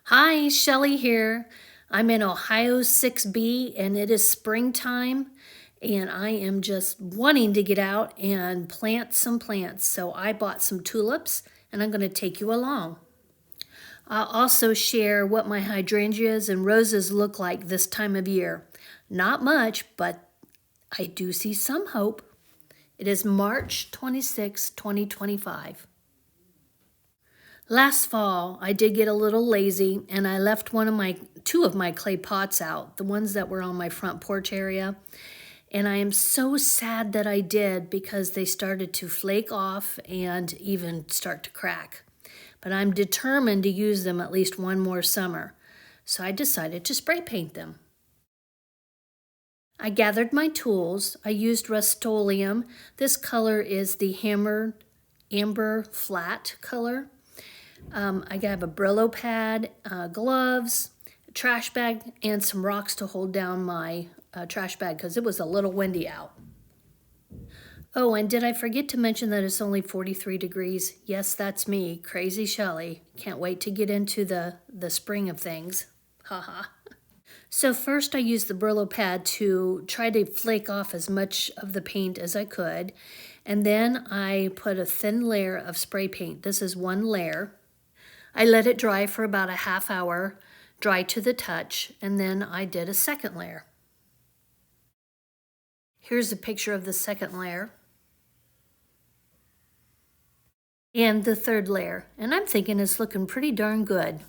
Hi, Shelly here. I'm in Ohio 6B and it is springtime and I am just wanting to get out and plant some plants. So I bought some tulips and I'm going to take you along. I'll also share what my hydrangeas and roses look like this time of year. Not much, but I do see some hope. It is March 26, 2025. Last fall, I did get a little lazy and I left two of my clay pots out, the ones that were on my front porch area. And I am so sad that I did because they started to flake off and even start to crack. But I'm determined to use them at least one more summer. So I decided to spray paint them. I gathered my tools. I used Rust-Oleum. This color is the hammered amber flat color. I have a Brillo pad, gloves, a trash bag, and some rocks to hold down my trash bag because it was a little windy out. Oh, and did I forget to mention that it's only 43 degrees? Yes, that's me, crazy Shelly. Can't wait to get into the spring of things. Haha. So first I used the Brillo pad to try to flake off as much of the paint as I could. And then I put a thin layer of spray paint. This is one layer. I let it dry for about a half hour, dry to the touch, and then I did a second layer. Here's a picture of the second layer. And the third layer, and I'm thinking it's looking pretty darn good.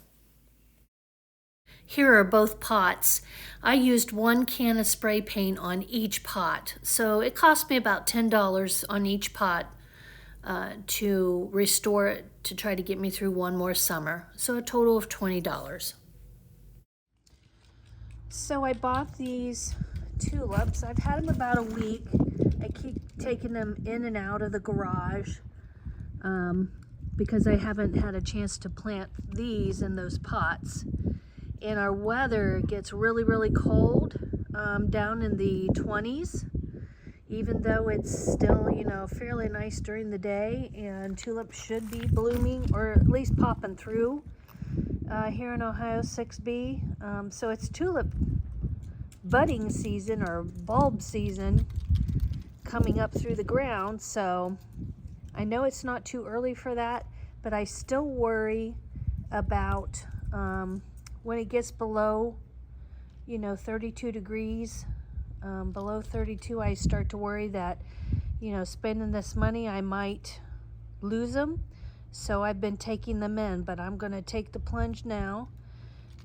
Here are both pots. I used 1 can of spray paint on each pot, so it cost me about $10 on each pot to restore it to try to get me through one more summer, so a total of $20. So I bought these tulips. I've had them about a week. I keep taking them in and out of the garage because I haven't had a chance to plant these in those pots. And our weather gets really, really cold, down in the 20s, even though it's still, fairly nice during the day, and tulips should be blooming or at least popping through here in Ohio 6B. So it's tulip budding season or bulb season coming up through the ground. So I know it's not too early for that, but I still worry about when it gets below, 32 degrees, below 32, I start to worry that, spending this money, I might lose them. So I've been taking them in, but I'm going to take the plunge now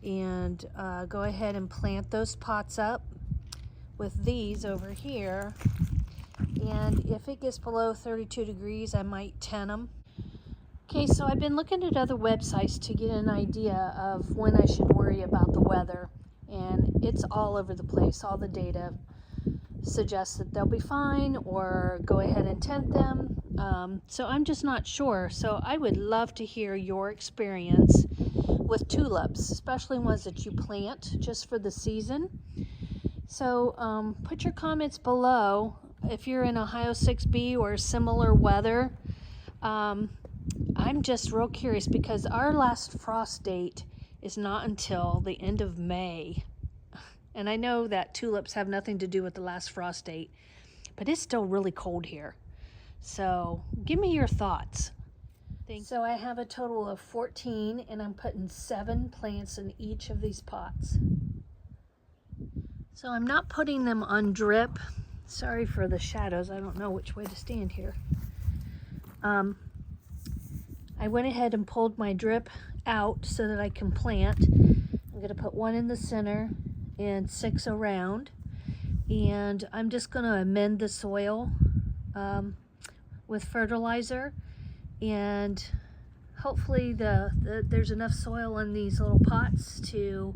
and go ahead and plant those pots up with these over here. And if it gets below 32 degrees, I might tent them. Okay, so I've been looking at other websites to get an idea of when I should worry about the weather, and it's all over the place. All the data suggests that they'll be fine or go ahead and tent them. So I'm just not sure. So I would love to hear your experience with tulips, especially ones that you plant just for the season. So put your comments below if you're in Ohio 6B or similar weather. I'm just real curious because our last frost date is not until the end of May. And I know that tulips have nothing to do with the last frost date, but it's still really cold here. So give me your thoughts. So I have a total of 14 and I'm putting 7 plants in each of these pots. So I'm not putting them on drip. Sorry for the shadows. I don't know which way to stand here. I went ahead and pulled my drip out so that I can plant. I'm going to put 1 in the center and 6 around. And I'm just going to amend the soil with fertilizer. And hopefully there's enough soil in these little pots to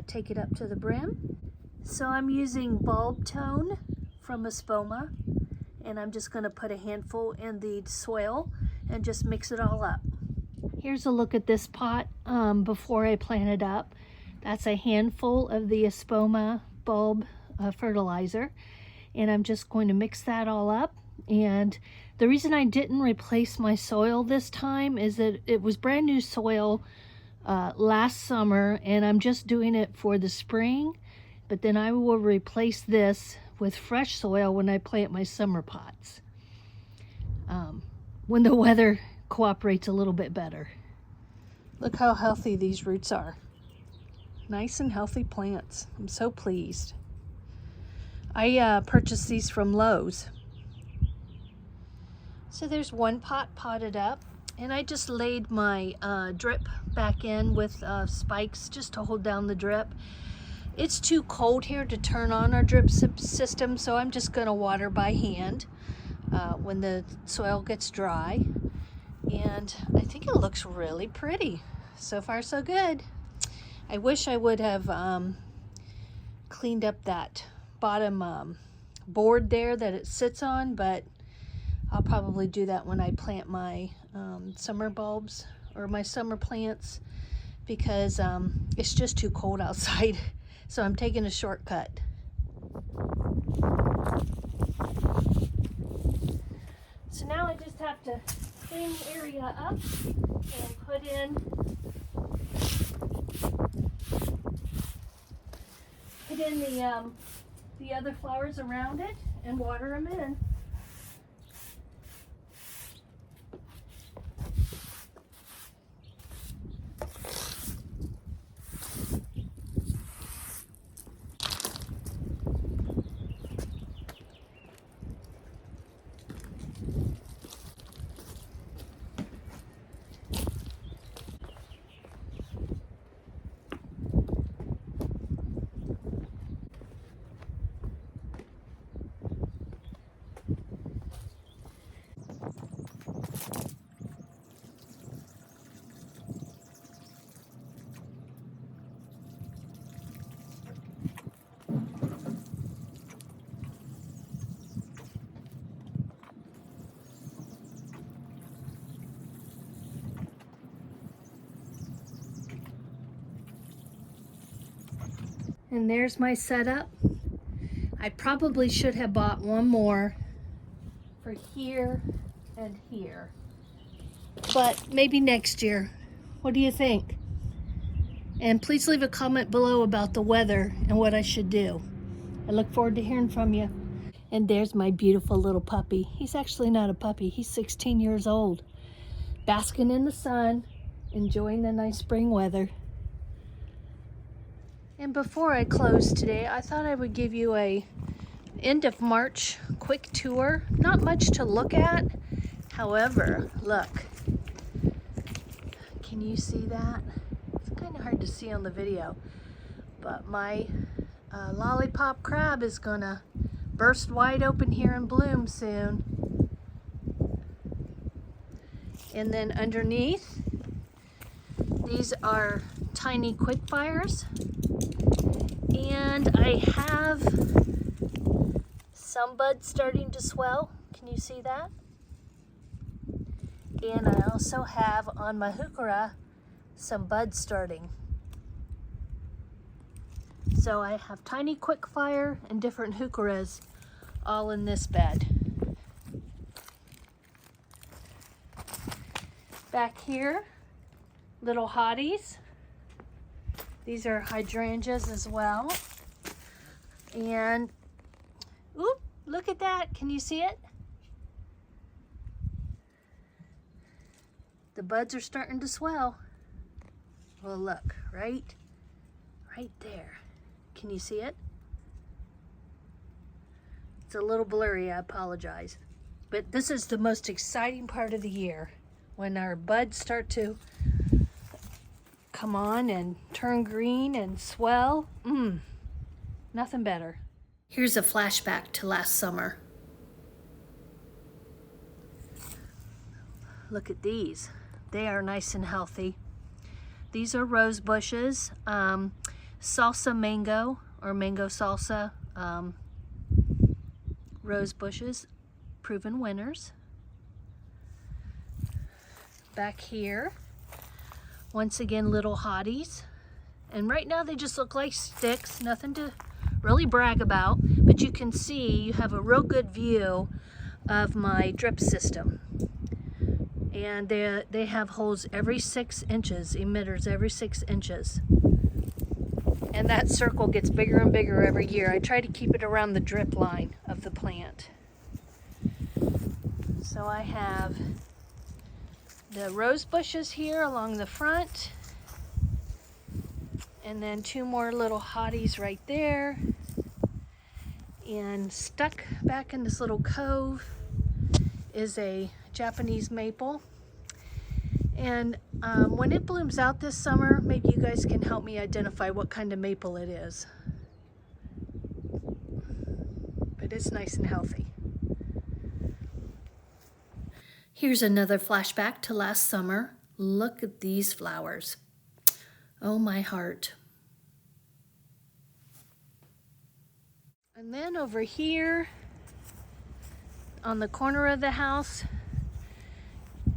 take it up to the brim. So I'm using bulb tone from Espoma. And I'm just going to put a handful in the soil and just mix it all up. Here's a look at this pot before I plant it up. That's a handful of the Espoma bulb fertilizer. And I'm just going to mix that all up. And the reason I didn't replace my soil this time is that it was brand new soil last summer, and I'm just doing it for the spring. But then I will replace this with fresh soil when I plant my summer pots, when the weather cooperates a little bit better. Look how healthy these roots are. Nice and healthy plants. I'm so pleased. I purchased these from Lowe's. So there's one pot potted up, and I just laid my drip back in with spikes just to hold down the drip. It's too cold here to turn on our drip system, so I'm just going to water by hand when the soil gets dry. And I think it looks really pretty. So far, so good. I wish I would have cleaned up that bottom board there that it sits on, but I'll probably do that when I plant my summer bulbs or my summer plants, because it's just too cold outside. So I'm taking a shortcut. So now I just have to clean the area up and put in the other flowers around it and water them in. And there's my setup. I probably should have bought one more for here and here, but maybe next year. What do you think? And please leave a comment below about the weather and what I should do. I look forward to hearing from you. And there's my beautiful little puppy. He's actually not a puppy. He's 16 years old, basking in the sun, enjoying the nice spring weather. And before I close today, I thought I would give you a end of March quick tour. Not much to look at. However, look. Can you see that? It's kind of hard to see on the video. But my lollipop crab is gonna burst wide open here and bloom soon. And then underneath, these are tiny quick fires. And I have some buds starting to swell. Can you see that? And I also have on my heuchera some buds starting. So I have tiny quick fire and different heucheras all in this bed. Back here, little hotties. These are hydrangeas as well. And, oop, look at that. Can you see it? The buds are starting to swell. Well, look, right there. Can you see it? It's a little blurry, I apologize. But this is the most exciting part of the year, when our buds start to come on and turn green and swell. Nothing better. Here's a flashback to last summer. Look at these. They are nice and healthy. These are rose bushes, salsa mango or mango salsa rose bushes, proven winners. Back here, Once again, little hotties. And right now they just look like sticks, nothing to really brag about, but you can see you have a real good view of my drip system. And they have holes every 6 inches, emitters every 6 inches. And that circle gets bigger and bigger every year. I try to keep it around the drip line of the plant. So I have the rose bushes here along the front. And then 2 more little hotties right there. And stuck back in this little cove is a Japanese maple. And when it blooms out this summer, maybe you guys can help me identify what kind of maple it is. But it's nice and healthy. Here's another flashback to last summer. Look at these flowers. Oh, my heart. And then over here on the corner of the house,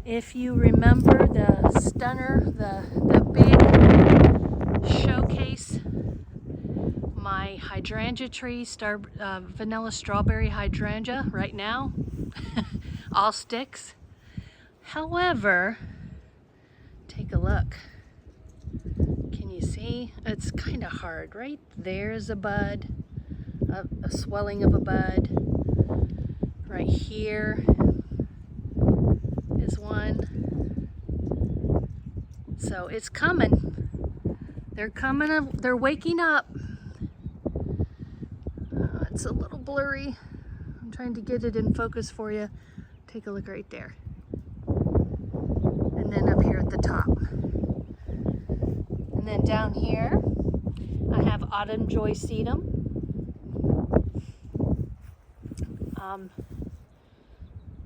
if you remember the stunner, the big showcase, my hydrangea tree, vanilla strawberry hydrangea right now, all sticks. However, take a look. Can you see? It's kind of hard. Right there's a bud, a swelling of a bud. Right here is one. So it's coming. They're coming. They're waking up. It's a little blurry. I'm trying to get it in focus for you. Take a look right there. And then up here at the top. And then down here, I have autumn joy sedum.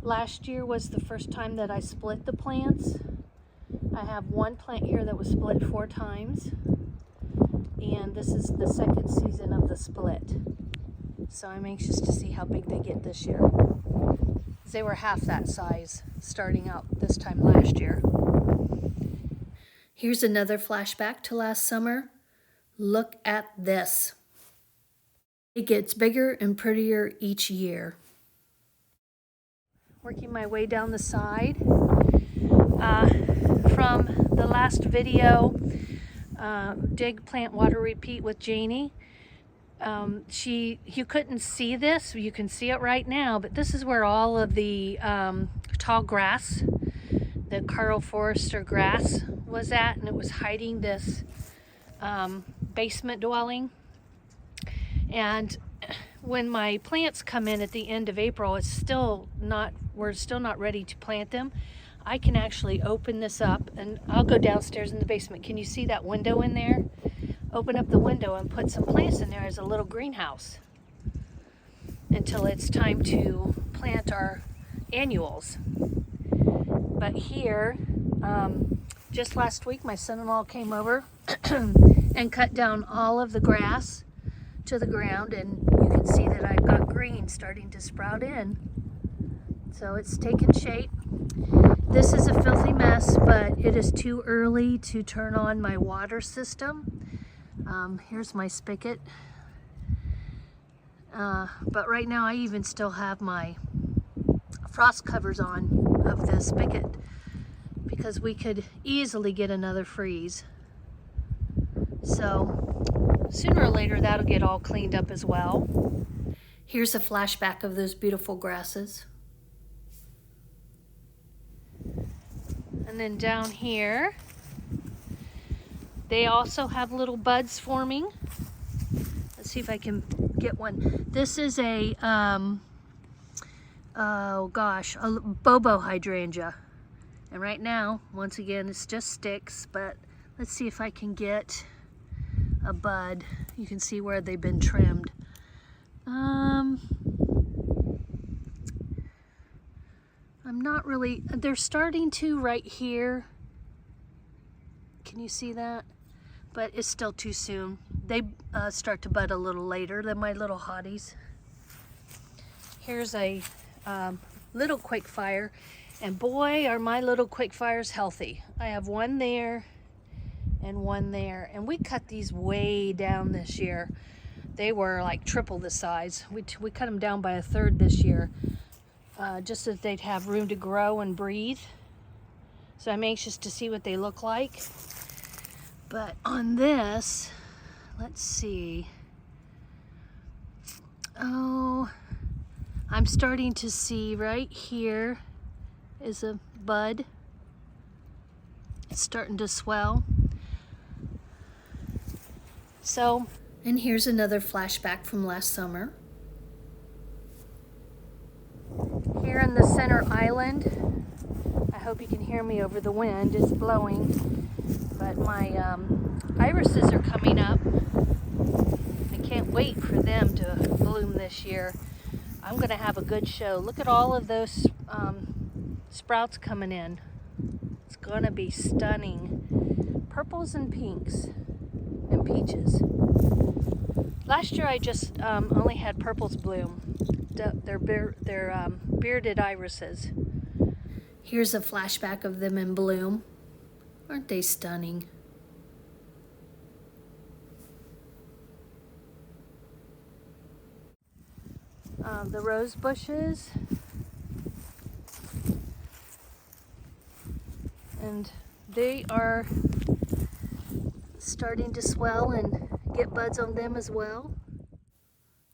Last year was the first time that I split the plants. I have one plant here that was split 4 times. And this is the 2nd season of the split. So I'm anxious to see how big they get this year. They were half that size starting out this time last year. Here's another flashback to last summer. Look at this. It gets bigger and prettier each year. Working my way down the side. From the last video, Dig, Plant, Water, Repeat with Janie. You couldn't see this, you can see it right now, but this is where all of the tall grass, the Carl Forester grass was at, and it was hiding this basement dwelling. And when my plants come in at the end of April, we're still not ready to plant them. I can actually open this up, and I'll go downstairs in the basement. Can you see that window in there? Open up the window and put some plants in there as a little greenhouse until it's time to plant our annuals. But here, just last week, my son-in-law came over and cut down all of the grass to the ground, and you can see that I've got green starting to sprout in. So it's taken shape. This is a filthy mess, but it is too early to turn on my water system. Here's my spigot. But right now I even still have my frost covers on of the spigot because we could easily get another freeze. So sooner or later that'll get all cleaned up as well. Here's a flashback of those beautiful grasses. And then down here, they also have little buds forming. Let's see if I can get one. This is a, oh gosh, a bobo hydrangea. And right now, once again, it's just sticks, but let's see if I can get a bud. You can see where they've been trimmed. I'm not really, they're starting to right here. Can you see that? But it's still too soon. They start to bud a little later than my little hotties. Here's a little quick fire, and boy are my little quick fires healthy. I have one there and one there. And we cut these way down this year. They were like triple the size. We cut them down by a third this year, just so that they'd have room to grow and breathe. So I'm anxious to see what they look like. But on this, let's see. Oh, I'm starting to see right here is a bud. It's starting to swell. So, and here's another flashback from last summer. Here in the center island, I hope you can hear me over the wind. It's blowing, but my irises are coming up. I can't wait for them to bloom this year. I'm gonna have a good show. Look at all of those sprouts coming in. It's gonna be stunning. Purples and pinks and peaches. Last year I just only had purples bloom. They're bearded irises. Here's a flashback of them in bloom. Aren't they stunning? The rose bushes. And they are starting to swell and get buds on them as well.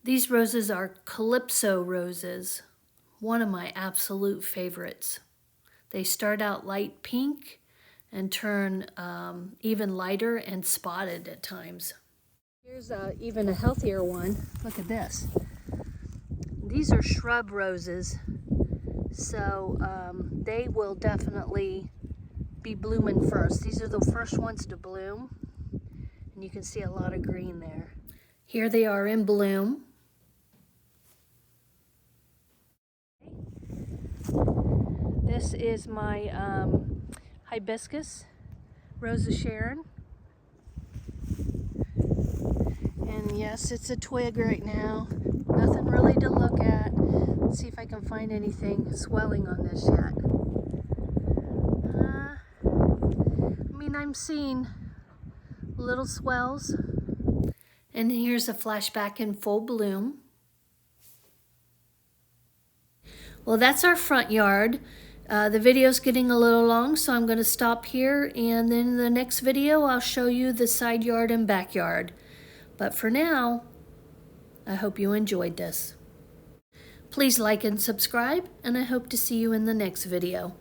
These roses are Calypso roses, one of my absolute favorites. They start out light pink and turn even lighter and spotted at times. Here's even a healthier one. Look at this. These are shrub roses, so they will definitely be blooming first. These are the first ones to bloom, and you can see a lot of green there. Here they are in bloom. This is my hibiscus, Rose of Sharon. And yes, it's a twig right now. Nothing really to look at. Let's see if I can find anything swelling on this yet. I'm seeing little swells. And here's a flashback in full bloom. Well, that's our front yard. The video's getting a little long, so I'm going to stop here, and then in the next video I'll show you the side yard and backyard. But for now, I hope you enjoyed this. Please like and subscribe, and I hope to see you in the next video.